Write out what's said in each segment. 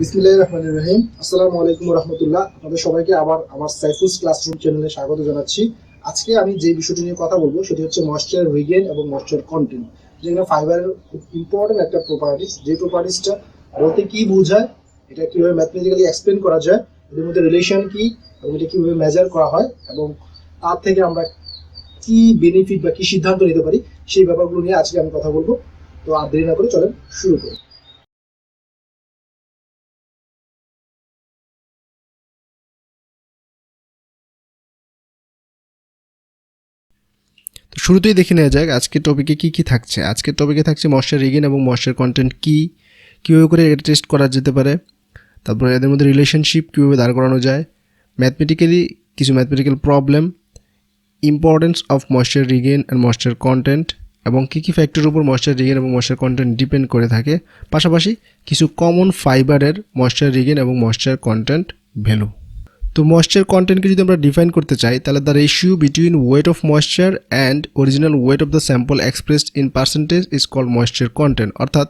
বিসমিল্লাহির রহমানির রহিম। আসসালামু আলাইকুম ওয়া রাহমাতুল্লাহ। আপনাদের সবাইকে আবার আমার সাইফুস ক্লাসরুম চ্যানেলে স্বাগত জানাচ্ছি। আজকে আমি যে বিষয়টি নিয়ে কথা বলবো সেটি হচ্ছে ময়েশ্চার রিগেইন এবং ময়েশ্চার কন্টেন্ট, যেগুলো ফাইবারের খুব ইম্পর্টেন্ট একটা প্রপার্টিস। যে প্রপার্টিসটা বলতে কি বোঝায়, এটা কিভাবে ম্যাথমেটিক্যালি এক্সপ্লেন করা যায়, এদের মধ্যে রিলেশন কি এবং এটা কিভাবে মেজার করা হয় এবং তার থেকে আমরা কি বেনিফিট বা কি সিদ্ধান্ত নিতে পারি, সেই ব্যাপারগুলো নিয়ে আজকে আমি কথা বলবো। তো আর দেরি না করে চলেন শুরু করি। তো শুরুতেই দেখে নেওয়া যাক আজকের টপিকে কি থাকছে। আজকের টপিকে থাকছে ময়েশ্চার রিগেইন এবং ময়েশ্চার কন্টেন্ট কীভাবে করে এটা টেস্ট করা যেতে পারে, তারপরে এদের মধ্যে রিলেশনশিপ কীভাবে দাঁড় করানো যায়, ম্যাথমেটিক্যালি কিছু mathematical problem, importance of moisture regain and moisture content এবং কী ফ্যাক্টরের উপর ময়েশ্চার রিগেইন এবং ময়েশ্চার কন্টেন্ট ডিপেন্ড করে থাকে, পাশাপাশি কিছু কমন ফাইবারের ময়েশ্চার রিগেইন এবং ময়েশ্চার কন্টেন্ট ভ্যালু। তো ময়েশ্চার কন্টেন্টকে যদি আমরা ডিফাইন করতে চাই তাহলে the ratio between weight of moisture and original weight of the sample expressed in percentage is called moisture content. অর্থাৎ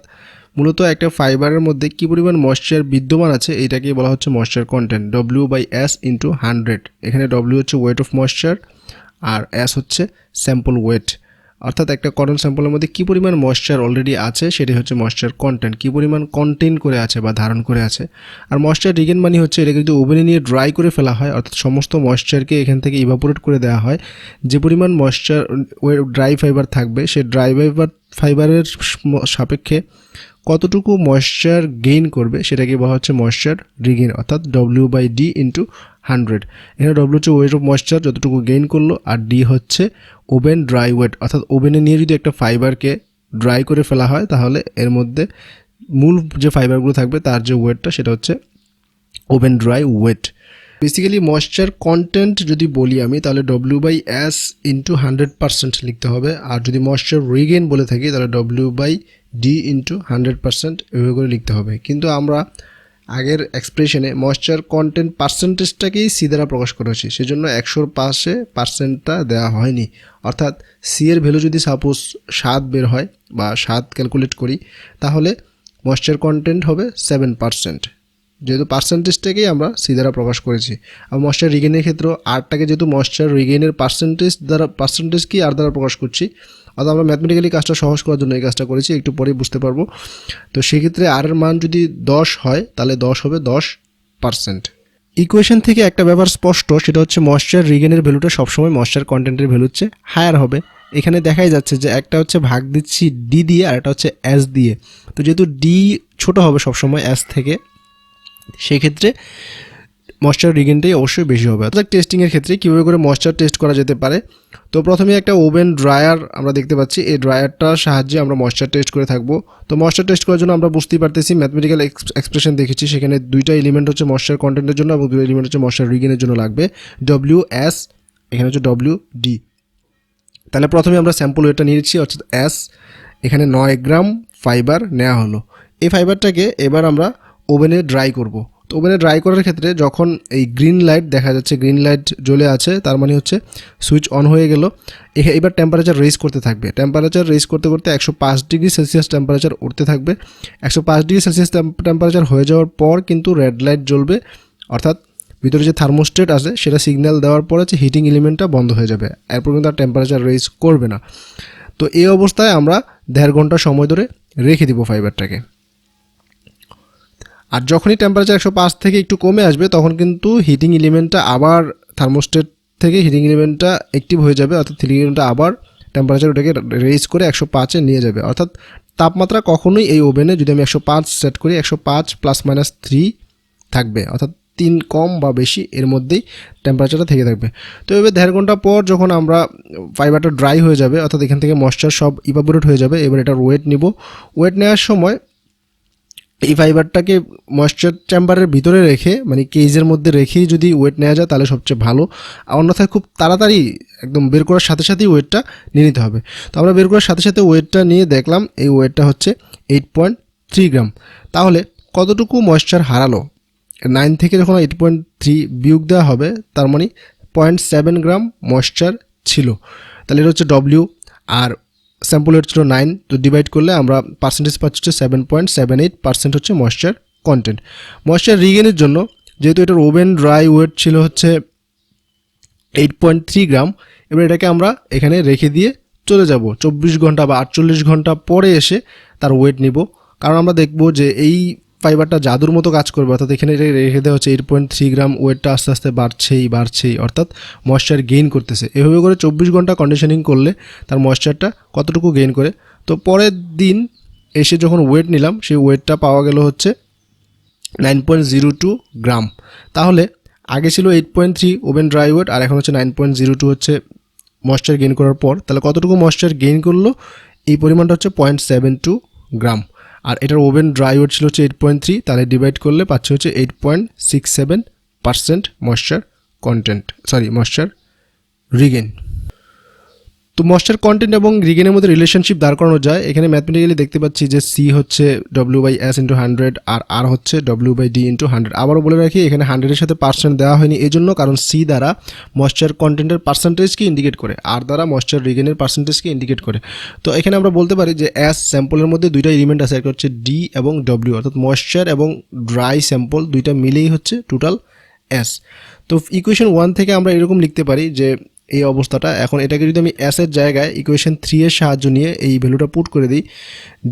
মূলত একটা ফাইবারের মধ্যে কী পরিমাণ ময়েশ্চার বিদ্যমান আছে এইটাকে বলা হচ্ছে ময়েশ্চার কন্টেন্ট। W/S × 100। এখানে W হচ্ছে ওয়েট অফ ময়েশ্চার আর S হচ্ছে স্যাম্পল ওয়েট, অর্থাৎ একটা কটন স্যাম্পলের মধ্যে কী পরিমাণ ময়েশ্চার অলরেডি আছে সেটি হচ্ছে ময়েশ্চার কন্টেন্ট, কী পরিমাণ কন্টেইন করে আছে বা ধারণ করে আছে। আর ময়েশ্চার রিগেইন মানে হচ্ছে এটাকে যদি ওভেনে নিয়ে ড্রাই করে ফেলা হয়, অর্থাৎ সমস্ত ময়েশ্চারকে এখান থেকে ইভাপোরেট করে দেওয়া হয়, যে পরিমাণ ময়েশ্চার ড্রাই ফাইবার থাকবে সেই ড্রাই ফাইবারের সাপেক্ষে কতটুকু ময়েশ্চার গেইন করবে সেটাকে বলা হচ্ছে ময়েশ্চার রিগেইন, অর্থাৎ W/D × 100। এখানে W হচ্ছে ওয়েট অফ ময়েশ্চার যতটুকু গেইন করলো, আর D হচ্ছে ওভেন ড্রাই ওয়েট, অর্থাৎ ওভেনে নিয়ে যদি একটা ফাইবারকে ড্রাই করে ফেলা হয় তাহলে এর মধ্যে মূল যে ফাইবারগুলো থাকবে তার যে ওয়েটটা সেটা হচ্ছে oven dry weight. Basically moisture content যদি বলি আমি তাহলে W/S × 100% লিখতে হবে, আর যদি ময়েশ্চার রিগেইন বলে থাকি তাহলে W/D × 100% এভাবে করে লিখতে হবে। কিন্তু আমরা আগের এক্সপ্রেশনে ময়েশ্চার কন্টেন্ট পার্সেন্টেজটাকেই সি দ্বারা প্রকাশ করেছি, সেজন্য 100-র পাশে পার্সেন্টটা দেওয়া হয়নি। অর্থাৎ সি এর ভ্যালু যদি সাপোজ 7 বের হয় বা 7 ক্যালকুলেট করি তাহলে ময়েশ্চার কন্টেন্ট হবে 7%, যেহেতু পার্সেন্টেজটাকেই আমরা সি দ্বারা প্রকাশ করেছি। আর ময়েশ্চার রিগেইনের ক্ষেত্রেও আরটাকে যেহেতু ময়েশ্চার রিগেইনের পার্সেন্টেজ কি আর দ্বারা প্রকাশ করছি, অর্থাৎ আমরা ম্যাথমেটিক্যালি কাজটা সহজ করার জন্য এই কাজটা করেছি, একটু পরেই বুঝতে পারবো। তো সেক্ষেত্রে আর এর মান যদি 10 হয় তাহলে 10 হবে 10%। ইকুয়েশন থেকে একটা ব্যাপার স্পষ্ট, সেটা হচ্ছে ময়েশ্চার রিগেইনের ভ্যালুটা সবসময় ময়েশ্চার কন্টেন্টের ভ্যালু হচ্ছে হায়ার হবে। এখানে দেখাই যাচ্ছে যে একটা হচ্ছে ভাগ দিচ্ছি ডি দিয়ে আর একটা হচ্ছে এস দিয়ে। তো যেহেতু ডি ছোট হবে সবসময় এস থেকে, সেক্ষেত্রে ময়েশ্চার রিগেইনটাই অবশ্যই বেশি হবে। অর্থাৎ টেস্টিংয়ের ক্ষেত্রে কীভাবে করে ময়েশ্চার টেস্ট করা যেতে পারে, তো প্রথমে একটা ওভেন ড্রায়ার আমরা দেখতে পাচ্ছি, এই ড্রায়ারটার সাহায্যে আমরা ময়েশ্চার টেস্ট করে থাকবো। তো ময়েশ্চার টেস্ট করার জন্য আমরা বুঝতেই পারতেছি ম্যাথমেটিক্যাল এক্সপ্রেশন দেখেছি, সেখানে দুইটা এলিমেন্ট হচ্ছে ময়েশ্চার কন্টেন্টের জন্য এবং দুটো এলিমেন্ট হচ্ছে ময়েশ্চার রিগেইনের জন্য লাগবে। W/S, এখানে হচ্ছে W/D। তাহলে প্রথমে আমরা স্যাম্পল ওয়েটটা নিয়েছি অর্থাৎ S, এখানে 9 গ্রাম ফাইবার নেওয়া হলো। এই ফাইবারটাকে এবার আমরা ওভেনে ড্রাই করব। তো ওভেনে ড্রাই করার ক্ষেত্রে যখন এই গ্রিন লাইট দেখা যাচ্ছে, গ্রিন লাইট জ্বলে আছে, তার মানে হচ্ছে সুইচ অন হয়ে গেল। এবার টেম্পারেচার রেজ করতে থাকবে। টেম্পারেচার রেজ করতে করতে 105 ডিগ্রি সেলসিয়াস টেম্পারেচার উঠতে থাকবে। 105 ডিগ্রি সেলসিয়াস টেম্পারেচার হয়ে যাওয়ার পর কিন্তু রেড লাইট জ্বলবে, অর্থাৎ ভিতরে যে থার্মোস্টেট আছে সেটা সিগন্যাল দেওয়ার পরে যে হিটিং এলিমেন্টটা বন্ধ হয়ে যাবে, এরপর কিন্তু আর টেম্পারেচার রেজ করবে না। তো এই অবস্থায় আমরা 1.5 ঘন্টা সময় ধরে রেখে দিব ফাইবারটাকে। আর যখনই টেম্পারেচার 105 থেকে একটু কমে আসবে তখন কিন্তু হিটিং এলিমেন্টটা আবার থার্মোস্টেট থেকে হিটিং এলিমেন্টটা অ্যাক্টিভ হয়ে যাবে, অর্থাৎ হিটিং এলিমেন্টটা আবার টেম্পারেচার ওটাকে রেজ করে 105-এ নিয়ে যাবে। অর্থাৎ তাপমাত্রা কখনোই এই ওভেনে যদি আমি 105 সেট করি 105 ± 3 থাকবে, অর্থাৎ 3 কম বা বেশি এর মধ্যেই টেম্পারেচারটা থেকে থাকবে। তো এবার 1.5 ঘন্টা পর যখন আমরা ফাইবারটা ড্রাই হয়ে যাবে, অর্থাৎ এখান থেকে ময়েশ্চার সব ইভাপোরেট হয়ে যাবে, এবার এটার ওয়েট নিব। ওয়েট নেওয়ার সময় এই ফাইবারটাকে ময়েশ্চার চেম্বারের ভিতরে রেখে, মানে কেজের মধ্যে রেখেই যদি ওয়েট নেওয়া যায় তাহলে সবচেয়ে ভালো। অন্যথায় খুব তাড়াতাড়ি একদম বের করার সাথে সাথেই ওয়েটটা নিয়ে নিতে হবে। তো আমরা বের করার সাথে সাথে ওয়েটটা নিয়ে দেখলাম এই ওয়েটটা হচ্ছে 8.3 গ্রাম। তাহলে কতটুকু ময়েশ্চার হারালো? 9 থেকে যখন 8.3 বিয়োগ দেওয়া হবে তার মানে 0.7 গ্রাম ময়েশ্চার ছিল। তাহলে এটা হচ্ছে W, আর স্যাম্পল ওয়েট ছিল 9, তো ডিভাইড করলে আমরা পার্সেন্টেজ পাচ্ছি হচ্ছে 7.78% হচ্ছে ময়েশ্চার কন্টেন্ট। ময়েশ্চার রিগেনের জন্য যেহেতু এটার ওভেন ড্রাই ওয়েট ছিল হচ্ছে 8.3 গ্রাম, এবার এটাকে আমরা এখানে রেখে দিয়ে চলে যাব 24 ঘন্টা বা 48 ঘন্টা পরে এসে তার ওয়েট নিব, কারণ আমরা দেখব যে এই ফাইবারটা জাদুর মতো কাজ করবে, অর্থাৎ এখানে রেখে দেওয়া হচ্ছে 8.3 গ্রাম, ওয়েটটা আস্তে আস্তে বাড়ছেই, অর্থাৎ ময়েশ্চার গেইন করতেছে। এভাবে করে 24 ঘন্টা কন্ডিশনিং করলে তার ময়েশ্চারটা কতটুকু গেইন করে। তো পরের দিন এসে যখন ওয়েট নিলাম, সেই ওয়েটটা পাওয়া গেল হচ্ছে 9.02 গ্রাম। তাহলে আগে ছিল 8.3 ওভেন ড্রাই ওয়েট, আর এখন হচ্ছে 9.02 হচ্ছে ময়েশ্চার গেইন করার পর। তাহলে কতটুকু ময়েশ্চার গেইন করলো, এই পরিমাণটা হচ্ছে 0.72 গ্রাম। আর এটার ওভেন ড্রাই ওয়েট ছিল হচ্ছে 8.3, তাহলে ডিভাইড করলে পাচ্ছে হচ্ছে 8.67% ময়েশ্চার কন্টেন্ট, ময়েশ্চার রিগেন। তো ময়েশ্চার কন্টেন্ট এবং রিগেনের মধ্যে রিলেশনশিপ দাঁড় করানো যায়। এখানে ম্যাথমেটিক্যালি দেখতে পাচ্ছি যে সি হচ্ছে W/S × 100 আর আর হচ্ছে W/D × 100। আবারও বলে রাখি, এখানে 100-এর সাথে পার্সেন্ট দেওয়া হয়নি এই জন্য, কারণ সি দ্বারা ময়েশ্চার কন্টেন্টের পার্সেন্টেজকে ইন্ডিকেট করে, আর দ্বারা ময়েশ্চার রিগেনের পার্সেন্টেজকে ইন্ডিকেট করে। তো এখানে আমরা বলতে পারি যে এস স্যাম্পলের মধ্যে দুইটা এলিমেন্ট আছে, একটা হচ্ছে ডি এবং ডব্লিউ, অর্থাৎ ময়েশ্চার এবং ড্রাই স্যাম্পল দুইটা মিলেই হচ্ছে টোটাল এস। তো ইকুয়েশন 1 থেকে আমরা এরকম লিখতে পারি যে এই অবস্থাটা, এখন এটাকে যদি আমি এস এর জায়গায় ইকুয়েশন 3 এর সাহায্য নিয়ে এই ভ্যালুটা পুট করে দিই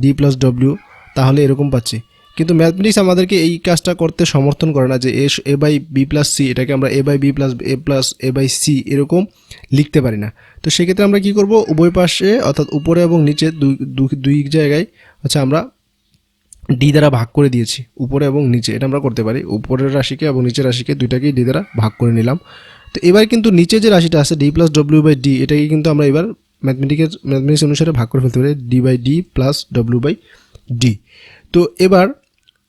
D+W, তাহলে এরকম পাচ্ছি। কিন্তু ম্যাথমেটিক্স আমাদেরকে এই কাজটা করতে সমর্থন করে না যে A/B+C, এটাকে আমরা A/B+A+A/C এরকম লিখতে পারি না। তো সেক্ষেত্রে আমরা কি করব, উভয় পাশে অর্থাৎ উপরে এবং নিচে দুই জায়গায় হচ্ছে আমরা ডি দ্বারা ভাগ করে দিয়েছি, উপরে এবং নিচে। এটা আমরা করতে পারি, উপরের রাশিকে এবং নিচের রাশিকে দুইটাকেই ডি দ্বারা ভাগ করে নিলাম। তো এবার কিন্তু নিচে যে রাশিটা আছে D+W/D, এটাকে কিন্তু আমরা এবার ম্যাথমেটিক্স অনুসারে ভাগ করে ফেলতে পারি D/D+W/D। তো এবার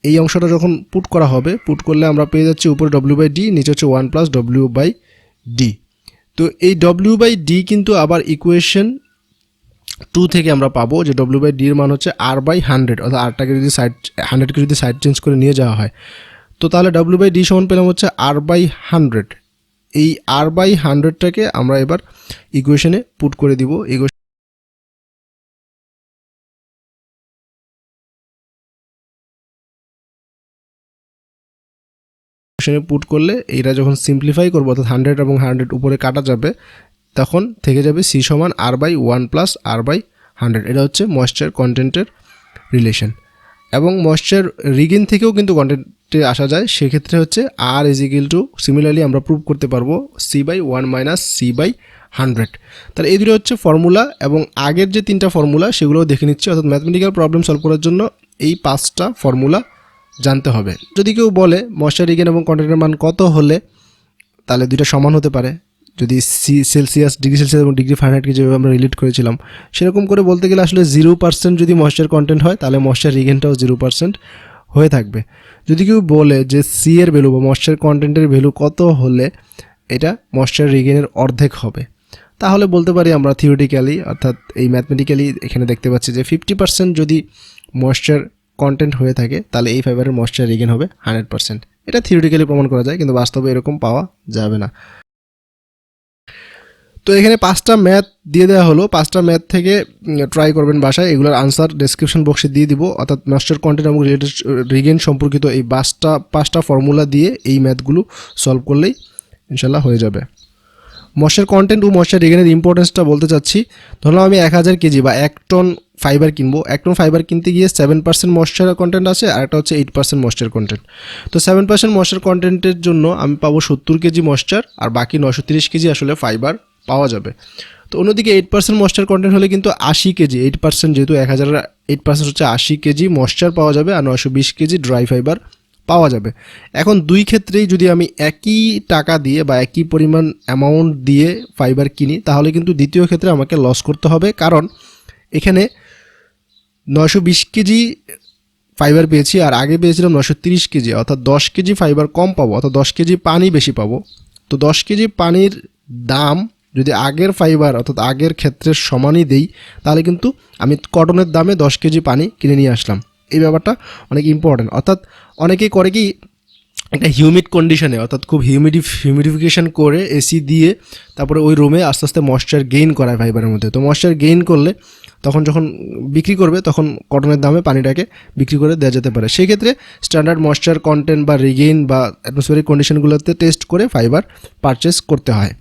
এই অংশটা যখন পুট করা হবে, পুট করলে আমরা পেয়ে যাচ্ছি উপরে W/D, নিচে হচ্ছে 1 + W/D। তো এই W/D কিন্তু আবার ইকুয়েশন 2 থেকে আমরা পাবো যে W/D এর মান হচ্ছে R/100, অর্থাৎ আরটাকে যদি 100কে যদি সাইড চেঞ্জ করে নিয়ে যাওয়া হয়, তো তাহলে W/D সমান পেলাম হচ্ছে R/100। এই R/100টাকে আমরা এবার ইকুয়েশনে পুট করে দিব। ইকুয়েশনে পুট করলে এইটা যখন সিম্পলিফাই করবো, অর্থাৎ 100 এবং 100 উপরে কাটা যাবে, তখন থেকে যাবে C সমান R/1 + R/100। এটা হচ্ছে ময়েশ্চার কন্টেন্টের রিলেশন। এবং ময়েশ্চার রিগেন থেকেও কিন্তু কন্টেন্টে আসা যায়, সেক্ষেত্রে হচ্ছে R সিমিলারলি আমরা প্রুভ করতে পারবো C/1 - C/100। তাহলে এই দুটো হচ্ছে ফর্মুলা, এবং আগের যে 3টা ফর্মুলা সেগুলোও দেখে নিচ্ছি। অর্থাৎ ম্যাথমেটিক্যাল প্রবলেম সলভ করার জন্য এই 5টা ফর্মুলা জানতে হবে। যদি কেউ বলে ময়েশ্চার রিগেন এবং কন্টেন্টের মান কত হলে তাহলে দুইটা সমান হতে পারে, যদি সেলসিয়াস, ডিগ্রি সেলসিয়াস এবং ডিগ্রি ফারেনহাইটকে যেভাবে আমরা রিলেট করেছিলাম সেরকম করে বলতে গেলে আসলে 0% যদি ময়েশ্চার কন্টেন্ট হয়, তাহলে ময়েশ্চার রিগেনটাও 0% হয়ে থাকবে। যদি কেউ বলে যে সি এর ভ্যালু বা ময়েশ্চার কন্টেন্টের ভ্যালু কত হলে এটা ময়েশ্চার রিগেনের অর্ধেক হবে, তাহলে বলতে পারি আমরা থিওরিটিক্যালি, অর্থাৎ এই ম্যাথমেটিক্যালি এখানে দেখতে পাচ্ছি যে 50% যদি ময়েশ্চার কন্টেন্ট হয়ে থাকে, তাহলে এই ফাইবারের ময়েশ্চার রিগেন হবে 100%। এটা থিওরিটিক্যালি প্রমাণ করা যায়, কিন্তু বাস্তবে এরকম পাওয়া যাবে না। তো এখানে 5টা ম্যাথ দিয়ে দেওয়া হলো, 5টা ম্যাথ থেকে ট্রাই করবেন বাসায়। এগুলোর আনসার ডেসক্রিপশন বক্সে দিয়ে দিব, অর্থাৎ ময়েশ্চার কন্টেন্ট এবং রিলেটেড রিগেন সম্পর্কিত এই 5টা ফর্মুলা দিয়ে এই ম্যাথগুলো সলভ করলেই ইনশাল্লাহ হয়ে যাবে। ময়েশ্চার কন্টেন্ট ও ময়েশ্চার রিগেনের ইম্পর্টেন্সটা বলতে চাচ্ছি। ধরলাম আমি 1000 কেজি বা 1 টন ফাইবার কিনবো। 1 টন ফাইবার কিনতে গিয়ে 7% ময়েশ্চার কন্টেন্ট আছে, আর একটা হচ্ছে 8% ময়েশ্চার কন্টেন্ট। তো 7% ময়েশ্চার কন্টেন্টের জন্য আমি পাবো 70 কেজি ময়েশ্চার, আর বাকি 930 কেজি আসলে ফাইবার পাওয়া যাবে। তো অন্যদিকে 8% ময়েশ্চার কন্টেন্ট হলে কিন্তু 80 কেজি, 8% যেহেতু 1000 8% হচ্ছে 80 কেজি ময়েশ্চার পাওয়া যাবে, আর 920 কেজি ড্রাই ফাইবার পাওয়া যাবে। এখন দুই ক্ষেত্রেই যদি আমি একই টাকা দিয়ে বা একই পরিমাণ অ্যামাউন্ট দিয়ে ফাইবার কিনি, তাহলে কিন্তু দ্বিতীয় ক্ষেত্রে আমাকে লস করতে হবে, কারণ এখানে 920 কেজি ফাইবার পেয়েছি আর আগে পেয়েছিলাম 930 কেজি, অর্থাৎ 10 কেজি ফাইবার কম পাবো, অর্থাৎ 10 কেজি পানি বেশি পাবো। তো 10 কেজি পানির দাম যদি আগের ফাইবার অর্থাৎ আগের ক্ষেত্রের সমানই দেই, তাহলে কিন্তু আমি কটনের দামে 10 কেজি পানি কিনে নিয়ে আসলাম। এই ব্যাপারটা অনেক ইম্পর্ট্যান্ট। অর্থাৎ অনেকেই করে কি, একটা হিউমিড কন্ডিশনে, অর্থাৎ খুব হিউমিডিফিকেশন করে এসি দিয়ে তারপরে ওই রুমে আস্তে আস্তে ময়েশ্চার গেইন করায় ফাইবারের মধ্যে। তো ময়েশ্চার গেইন করলে তখন যখন বিক্রি করবে তখন কটনের দামে পানিটাকে বিক্রি করে দেওয়া যেতে পারে। সেই ক্ষেত্রে স্ট্যান্ডার্ড ময়েশ্চার কন্টেন্ট বা রিগেইন বা অ্যাটমসফিয়ারিক কন্ডিশনগুলোতে টেস্ট করে ফাইবার পারচেস করতে হয়।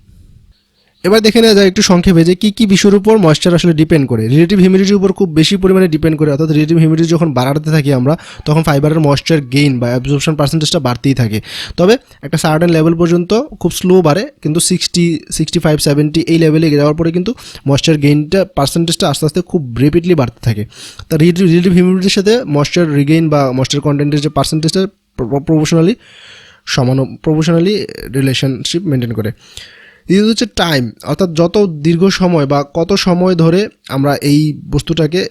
এবার দেখে নেওয়া যায় একটু সংক্ষেপে যে কী কী বিষয়ের উপর ময়েশ্চার আসলে ডিপেন্ড করে। রিলেটিভ হিউমিডিটির উপর খুব বেশি পরিমাণে ডিপেন্ড করে, অর্থাৎ রিলেটিভ হিউমিডিটি যখন বাড়াতে থাকি আমরা তখন ফাইবারের ময়েশ্চার গেইন বা অ্যাবজর্পশন পার্সেন্টেজটা বাড়তেই থাকে। তবে একটা সার্টেন লেভেল পর্যন্ত খুব স্লো বাড়ে, কিন্তু 60, 65, 70 এই লেভেলে যাওয়ার পরে কিন্তু ময়েশ্চার গেইনটা পার্সেন্টেজটা আস্তে আস্তে খুব রেপিডলি বাড়তে থাকে। তা রিলেটিভ হিউমিডিটির সাথে ময়েশ্চার রিগেইন বা ময়েশ্চার কন্টেন্টের যে পার্সেন্টেজটা প্রপোর্শনালি রিলেশনশিপ মেনটেন করে। দ্বিতীয়ত হচ্ছে টাইম, অর্থাৎ যত দীর্ঘ সময় বা কত সময় ধরে আমরা এই বস্তুটাকে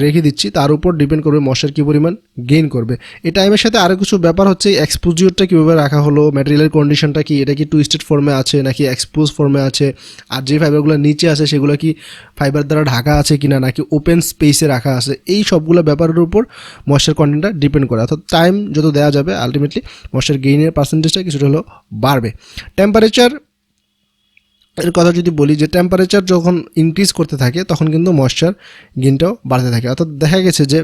রেখে দিচ্ছি তার উপর ডিপেন্ড করবে ময়েশ্চার কী পরিমাণ গেইন করবে। এই টাইমের সাথে আরও কিছু ব্যাপার হচ্ছে এক্সপোজিওরটা কীভাবে রাখা হলো, ম্যাটেরিয়ালের কন্ডিশনটা কি, এটা কি টুইস্টেড ফর্মে আছে নাকি এক্সপোজ ফর্মে আছে, আর যে ফাইবারগুলো নিচে আছে সেগুলো কি ফাইবার দ্বারা ঢাকা আছে কিনা নাকি ওপেন স্পেসে রাখা আছে, এই সবগুলো ব্যাপারের উপর ময়েশ্চার কন্টেন্টটা ডিপেন্ড করে। অর্থাৎ টাইম যত দেওয়া যাবে আলটিমেটলি ময়েশ্চার গেইনের পার্সেন্টেজটা কিছুটা হলেও বাড়বে। টেম্পারেচার এর কথা যদি বলি, যে টেম্পারেচার যখন ইনক্রিজ করতে থাকে তখন কিন্তু ময়েশ্চার গেইনটাও বাড়তে থাকে। অর্থাৎ দেখা গেছে যে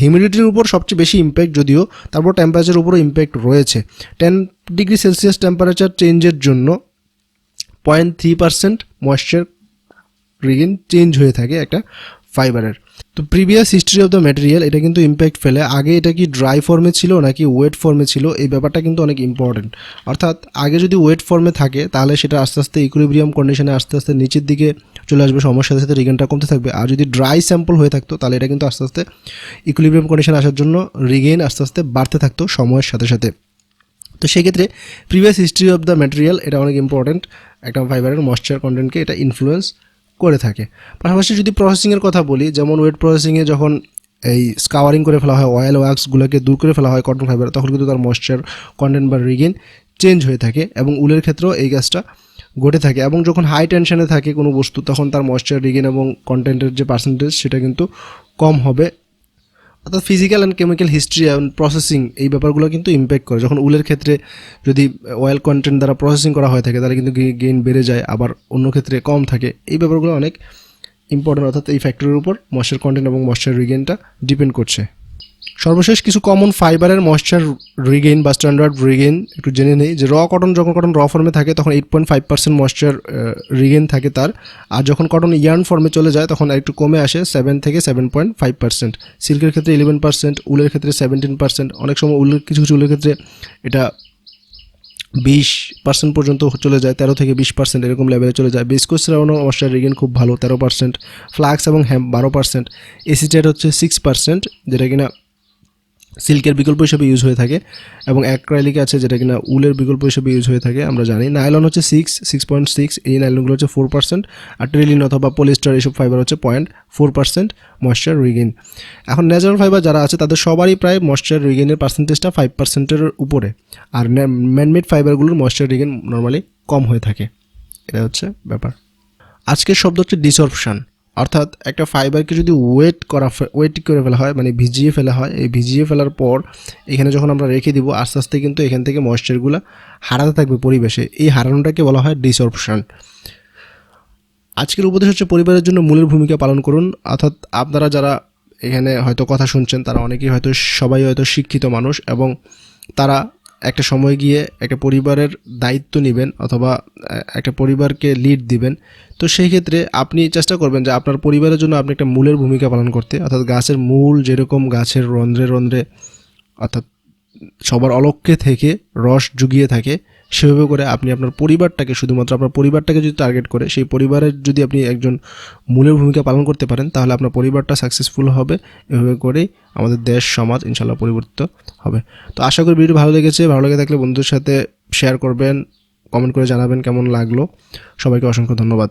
হিউমিডিটির উপর সবচেয়ে বেশি ইম্প্যাক্ট, যদিও তারপর টেম্পারেচারের উপরও ইম্প্যাক্ট রয়েছে। 10 ডিগ্রি সেলসিয়াস টেম্পারেচার চেঞ্জের জন্য 0.3% ময়েশ্চার রিগেইন চেঞ্জ হয়ে থাকে একটা ফাইবারের। তো previous history of the material এটা কিন্তু ইম্প্যাক্ট ফেলে। আগে এটা কি ড্রাই ফর্মে ছিল নাকি ওয়েট ফর্মে ছিল, এই ব্যাপারটা কিন্তু অনেক ইম্পর্টেন্ট। অর্থাৎ আগে যদি ওয়েট ফর্মে থাকে তাহলে সেটা আস্তে আস্তে ইকুইলিব্রিয়াম কন্ডিশনে আস্তে আস্তে নিচের দিকে চলে আসবে, সময়ের সাথে সাথে রিগেনটা কমতে থাকবে। আর যদি ড্রাই স্যাম্পল হয়ে থাকতো তাহলে এটা কিন্তু আস্তে আস্তে ইকুইলিব্রিয়াম কন্ডিশনে আসার জন্য রিগেইন আস্তে আস্তে বাড়তে থাকতো সময়ের সাথে সাথে। তো সেক্ষেত্রে previous history of the material এটা অনেক ইম্পর্টেন্ট, একটা ফাইবারের ময়েশ্চার কন্টেন্টকে এটা ইনফ্লুয়েন্স করে থাকে। পাশাপাশি যদি প্রসেসিংয়ের কথা বলি, যেমন ওয়েট প্রসেসিংয়ে যখন এই স্কাওয়ারিং করে ফেলা হয়, অয়েল ওয়াক্সগুলোকে দূর করে ফেলা হয় কটন ফাইবার, তখন কিন্তু তার ময়েশ্চার কন্টেন্ট বা রিগেইন চেঞ্জ হয়ে থাকে, এবং উলের ক্ষেত্রেও এই কাজটা ঘটে থাকে। এবং যখন হাই টেনশনে থাকে কোনো বস্তু তখন তার ময়েশ্চার রিগেইন এবং কন্টেন্টের যে পার্সেন্টেজ সেটা কিন্তু কম হবে। অর্থাৎ physical and chemical history and processing এই ব্যাপারগুলো কিন্তু ইম্প্যাক্ট করে। যখন উলের ক্ষেত্রে যদি অয়েল কন্টেন্ট দ্বারা প্রসেসিং করা হয়ে থাকে তাহলে কিন্তু গেইন বেড়ে যায়, আবার অন্য ক্ষেত্রে কম থাকে। এই ব্যাপারগুলো অনেক ইম্পর্টেন্ট, অর্থাৎ এই ফ্যাক্টরের উপর ময়েশ্চার কন্টেন্ট এবং ময়েশ্চার রিগেইনটা ডিপেন্ড করছে। সর্বশেষ কিছু কমন ফাইবারের ময়েশ্চার রিগেইন বা স্ট্যান্ডার্ড রিগেইন একটু জেনে নেই। যে যখন কটন র ফর্মে থাকে তখন 8.5% ময়েশ্চার রিগেইন থাকে তার, আর যখন কটন ইয়ার্ন ফর্মে চলে যায় তখন একটু কমে আসে 7 থেকে 7.5%। সিল্কের ক্ষেত্রে 11%, উলের ক্ষেত্রে 17%, অনেক সময় কিছু উলের ক্ষেত্রে এটা 20% পর্যন্ত চলে যায়, 13 থেকে 20% এরকম লেভেলে চলে যায়। বিস্কোসেরানো ময়েশ্চার রিগেইন খুব ভালো, 13%। ফ্লাক্স এবং হ্যাম্প 12%। এসিটেট হচ্ছে 6%, যেটা কিনা সিল্কের বিকল্প হিসেবে ইউজ হয়ে থাকে, এবং অ্যাক্রাইলিক আছে যেটা কিনা উলের বিকল্প হিসেবে ইউজ হয়ে থাকে আমরা জানি। নাইলন হচ্ছে 6.6, এই নাইলনগুলো হচ্ছে 4%, আর ট্রেলিন অথবা পলিস্টার এইসব ফাইবার হচ্ছে 0.4% ময়েশ্চার রিগেইন। এখন ন্যাচারাল ফাইবার যারা আছে তাদের সবারই প্রায় ময়েশ্চার রিগেইনের পার্সেন্টেজটা 5%-এর উপরে, আর ম্যানমেড ফাইবারগুলোর ময়েশ্চার রিগেইন নর্মালি কম হয়ে থাকে। এটা হচ্ছে ব্যাপার। আজকের শব্দ হচ্ছে ডিসঅর্পশন, অর্থাৎ একটা ফাইবারকে যদি ওয়েট করে ফেলা হয়, মানে ভিজিয়ে ফেলা হয়, এই ভিজিয়ে ফেলার পর এখানে যখন আমরা রেখে দিব আস্তে আস্তে কিন্তু এখান থেকে ময়েশ্চারগুলো হারাতে থাকবে পরিবেশে, এই হারানোটাকে বলা হয় ডিসঅর্পশন। আজকের উপদেশ হচ্ছে পরিবারের জন্য মূলের ভূমিকা পালন করুন। অর্থাৎ আপনারা যারা এখানে হয়তো কথা শুনছেন তারা অনেকেই হয়তো সবাই হয়তো শিক্ষিত মানুষ, এবং তারা একটা সময় গিয়ে একটা পরিবারের দায়িত্ব নেবেন অথবা একটা পরিবারকে লিড দিবেন। তো সেই ক্ষেত্রে আপনি চেষ্টা করবেন যে আপনার পরিবারের জন্য আপনি একটা মূলের ভূমিকা পালন করতে, অর্থাৎ গাছের মূল যেরকম গাছের রন্ধ্রে রন্ধ্রে অর্থাৎ সবার অলক্ষ্যে থেকে রস জুগিয়ে থাকে, সেভাবে করে আপনি আপনার পরিবারটাকে, শুধুমাত্র আপনার পরিবারটাকে যদি টার্গেট করে সেই পরিবারের যদি আপনি একজন মূলের ভূমিকা পালন করতে পারেন তাহলে আপনার পরিবারটা সাকসেসফুল হবে। এভাবে করেই আমাদের দেশ সমাজ ইনশাল্লাহ পরিবর্তিত হবে। তো আশা করি ভিডিও ভালো লেগেছে। ভালো লেগে থাকলে বন্ধুদের সাথে শেয়ার করবেন, কমেন্ট করে জানাবেন কেমন লাগলো। সবাইকে অসংখ্য ধন্যবাদ।